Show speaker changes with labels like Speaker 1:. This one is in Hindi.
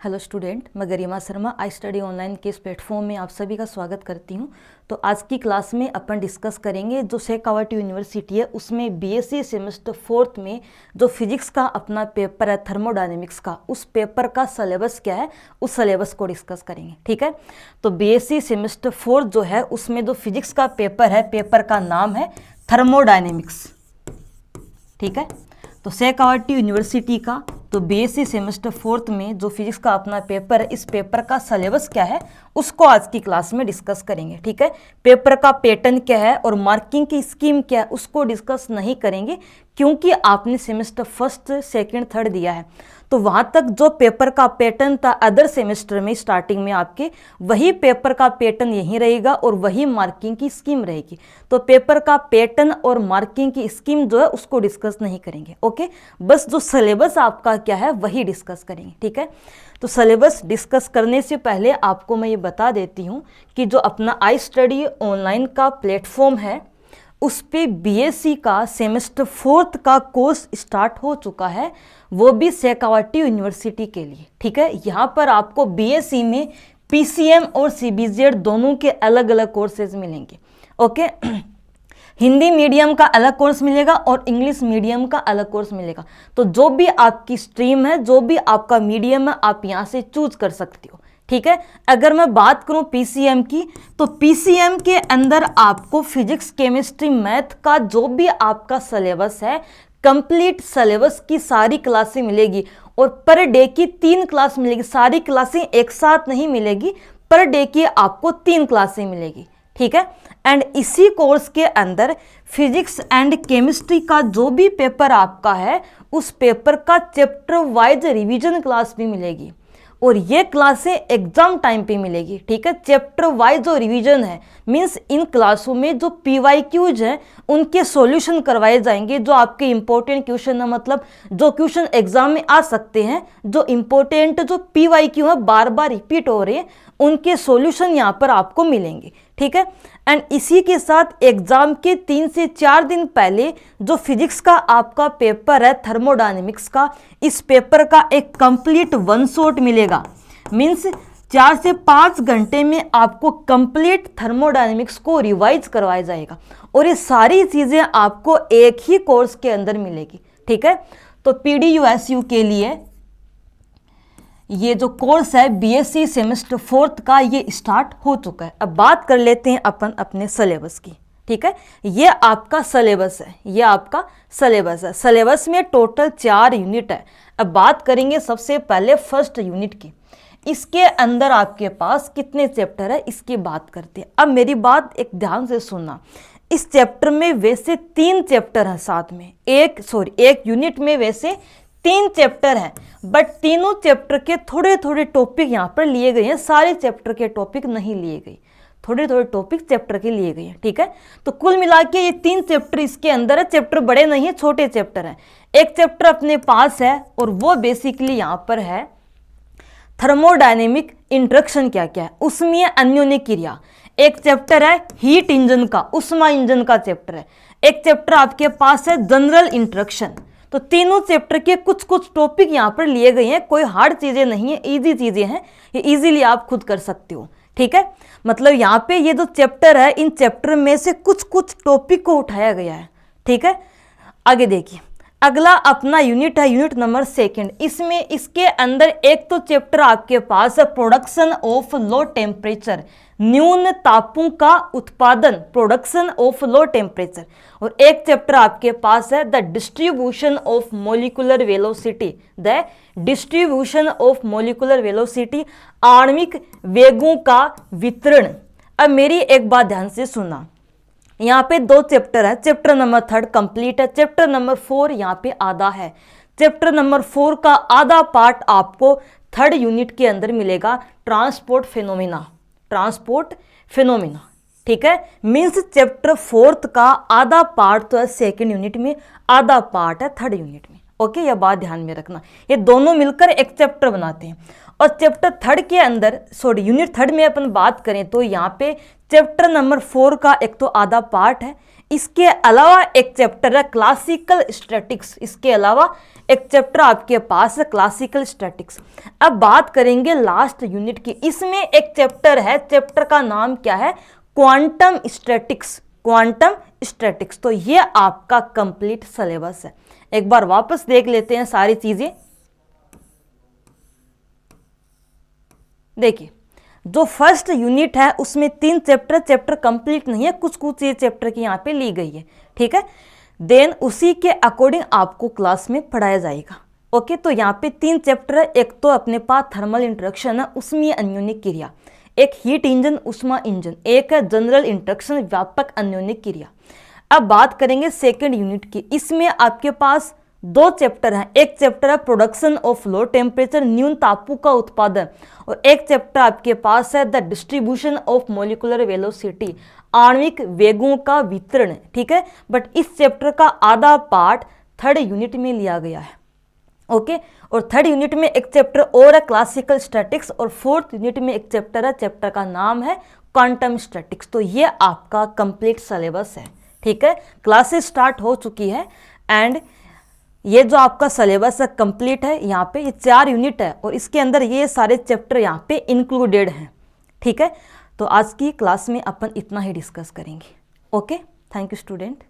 Speaker 1: हेलो स्टूडेंट, मैं गरिमा शर्मा आई स्टडी ऑनलाइन के इस प्लेटफॉर्म में आप सभी का स्वागत करती हूं। तो आज की क्लास में अपन डिस्कस करेंगे जो शेखावाटी यूनिवर्सिटी है उसमें बीएससी सेमेस्टर 4th में जो फिजिक्स का अपना पेपर है थर्मोडायनेमिक्स का, उस पेपर का सिलेबस क्या है, उस सिलेबस को डिस्कस करेंगे। ठीक है, तो बीएससी सेमेस्टर 4 जो है उसमें जो फिजिक्स का पेपर है, पेपर का नाम है थर्मोडायनेमिक्स। ठीक है, तो शेखावाटी यूनिवर्सिटी का तो बीएससी सेमेस्टर 4th में जो फिजिक्स का अपना पेपर है, इस पेपर का सिलेबस क्या है उसको आज की क्लास में डिस्कस करेंगे। ठीक है, पेपर का पैटर्न क्या है और मार्किंग की स्कीम क्या है उसको डिस्कस नहीं करेंगे, क्योंकि आपने सेमेस्टर 1st, 2nd, 3rd दिया है, तो वहाँ तक जो पेपर का पैटर्न था अदर सेमेस्टर में स्टार्टिंग में आपके, वही पेपर का पैटर्न यहीं रहेगा और वही मार्किंग की स्कीम रहेगी। तो पेपर का पैटर्न और मार्किंग की स्कीम जो है उसको डिस्कस नहीं करेंगे। ओके, बस जो सिलेबस आपका क्या है वही डिस्कस करेंगे। ठीक है, तो सिलेबस डिस्कस करने से पहले आपको मैं ये बता देती हूँ कि जो अपना आई स्टडी ऑनलाइन का प्लेटफॉर्म है उस पे बीएससी का सेमेस्टर 4th का कोर्स स्टार्ट हो चुका है, वो भी शेखावाटी यूनिवर्सिटी के लिए। ठीक है, यहाँ पर आपको बीएससी में पीसीएम और सीबीजेड दोनों के अलग अलग कोर्सेज मिलेंगे। ओके, हिंदी मीडियम का अलग कोर्स मिलेगा और इंग्लिश मीडियम का अलग कोर्स मिलेगा। तो जो भी आपकी स्ट्रीम है, जो भी आपका मीडियम है, आप यहाँ से चूज कर सकते हो। ठीक है, अगर मैं बात करूं पीसीएम की, तो पीसीएम के अंदर आपको फिजिक्स, केमिस्ट्री, मैथ का जो भी आपका सिलेबस है, कंप्लीट सिलेबस की सारी क्लासें मिलेगी और पर डे की 3 क्लास मिलेगी। सारी क्लासें एक साथ नहीं मिलेगी, पर डे की आपको 3 क्लासें मिलेगी। ठीक है, एंड इसी कोर्स के अंदर फिजिक्स एंड केमिस्ट्री का जो भी पेपर आपका है उस पेपर का चैप्टर वाइज रिवीजन क्लास भी मिलेगी और ये क्लासें एग्जाम टाइम पे मिलेगी। ठीक है, चैप्टर वाइज जो रिवीजन है, मींस इन क्लासों में जो पीवाईक्यूज हैं उनके सॉल्यूशन करवाए जाएंगे। जो आपके इंपॉर्टेंट क्वेश्चन है, मतलब जो क्वेश्चन एग्जाम में आ सकते हैं, जो इंपॉर्टेंट जो पीवाईक्यू है बार बार रिपीट हो रहे हैं, उनके सॉल्यूशन यहाँ पर आपको मिलेंगे। ठीक है, एंड इसी के साथ एग्जाम के 3 से 4 दिन पहले जो फिजिक्स का आपका पेपर है थर्मोडायनेमिक्स का, इस पेपर का एक कंप्लीट 1 शॉट मिलेगा। मींस 4 से 5 घंटे में आपको कंप्लीट थर्मोडायनेमिक्स को रिवाइज करवाया जाएगा और ये सारी चीजें आपको एक ही कोर्स के अंदर मिलेगी। ठीक है, तो पीडीयूएसयू के लिए ये जो कोर्स है बीएससी सेमेस्टर 4th का, ये स्टार्ट हो चुका है। अब बात कर लेते हैं अपन अपने सिलेबस की। ठीक है, ये आपका सिलेबस है, ये आपका सिलेबस है। सिलेबस में टोटल 4 यूनिट है। अब बात करेंगे सबसे पहले फर्स्ट यूनिट की। इसके अंदर आपके पास कितने चैप्टर है इसकी बात करते हैं। अब मेरी बात एक ध्यान से सुनना, इस चैप्टर में वैसे 3 चैप्टर हैं साथ में, एक यूनिट में वैसे 3 चैप्टर हैं, बट तीनों चैप्टर के थोड़े थोड़े टॉपिक यहाँ पर लिए गए हैं। सारे चैप्टर के टॉपिक नहीं लिए गए, थोड़े थोड़े टॉपिक चैप्टर के लिए गए हैं। ठीक है, तो कुल मिला के ये 3 चैप्टर इसके अंदर है। चैप्टर बड़े नहीं है, छोटे चैप्टर हैं। एक चैप्टर अपने पास है और वो बेसिकली यहाँ पर है थर्मोडायनेमिक इंट्रैक्शन क्या क्या है, उसमें अन्योन्य क्रिया। एक चैप्टर है हीट इंजन का, उष्मा इंजन का चैप्टर है। एक चैप्टर आपके पास है जनरल इंट्रैक्शन। तो तीनों चैप्टर के कुछ कुछ टॉपिक यहाँ पर लिए गए हैं। कोई हार्ड चीजें नहीं है, इजी चीजें हैं, ये इजीली आप खुद कर सकते हो। ठीक है, मतलब यहाँ पे ये जो चैप्टर है, इन चैप्टर में से कुछ कुछ टॉपिक को उठाया गया है। ठीक है, आगे देखिए, अगला अपना यूनिट है यूनिट नंबर 2nd। इसमें इसके अंदर एक तो चैप्टर आपके पास है प्रोडक्शन ऑफ लो टेम्परेचर, न्यून तापों का उत्पादन, प्रोडक्शन ऑफ लो टेम्परेचर। और एक चैप्टर आपके पास है the distribution of molecular velocity, the distribution of molecular velocity, आणविक वेगों का वितरण। अब मेरी एक बात ध्यान से सुनना, यहाँ पे 2 चैप्टर है। चैप्टर नंबर 3 कंप्लीट है, चैप्टर नंबर 4 यहाँ पे आधा है। चैप्टर नंबर 4 का आधा पार्ट आपको 3rd यूनिट के अंदर मिलेगा, ट्रांसपोर्ट फिनोमिना, ट्रांसपोर्ट फिनोमिना। ठीक है, मीन्स चैप्टर 4th का आधा पार्ट तो है 2nd यूनिट में, आधा पार्ट है 3rd यूनिट में। ओके, यह बात ध्यान में रखना, ये दोनों मिलकर एक चैप्टर बनाते हैं। और चैप्टर 3rd के अंदर, यूनिट 3rd में अपन बात करें तो यहाँ पे चैप्टर नंबर 4 का एक तो आधा पार्ट है, इसके अलावा एक चैप्टर है क्लासिकल स्टैटिक्स, इसके अलावा एक चैप्टर आपके पास है क्लासिकल स्टैटिक्स। अब बात करेंगे लास्ट यूनिट की, इसमें एक चैप्टर है, चैप्टर का नाम क्या है, क्वांटम स्टैटिक्स, क्वांटम स्टैटिक्स। तो ये आपका कंप्लीट सिलेबस है। एक बार वापस देख लेते हैं सारी चीजें। देखिए जो फर्स्ट यूनिट है उसमें 3 चैप्टर कंप्लीट नहीं है, कुछ कुछ ये चैप्टर की यहाँ पे ली गई है, ठीक है। देन उसी के अकॉर्डिंग आपको क्लास में पढ़ाया जाएगा। ओके, तो यहाँ पे 3 चैप्टर है। एक तो अपने पास थर्मल इंट्रोडक्शन है, उसमें अन्योनिक क्रिया, एक हीट इंजन उष्मा इंजन, एक है जनरल इंट्रोडक्शन व्यापक अन्योनिक क्रिया। अब बात करेंगे सेकेंड यूनिट की, इसमें आपके पास 2 चैप्टर हैं। एक चैप्टर है प्रोडक्शन ऑफ लो टेम्परेचर, न्यून तापु का उत्पादन, और एक चैप्टर आपके पास है the distribution of molecular velocity, आणविक वेगों का वितरण, ठीक है। बट इस चैप्टर का आधा पार्ट थर्ड यूनिट में लिया गया है। ओके, और थर्ड यूनिट में एक चैप्टर और है क्लासिकल स्टैटिक्स, और फोर्थ यूनिट में एक चैप्टर है, चैप्टर का नाम है क्वांटम स्टैटिक्स। तो ये आपका कंप्लीट सिलेबस है, ठीक है। क्लासेस स्टार्ट हो चुकी है एंड ये जो आपका सिलेबस है कंप्लीट है। यहाँ पे ये 4 यूनिट है और इसके अंदर ये सारे चैप्टर यहाँ पे इंक्लूडेड हैं, ठीक है। तो आज की क्लास में अपन इतना ही डिस्कस करेंगे। Okay, thank you student.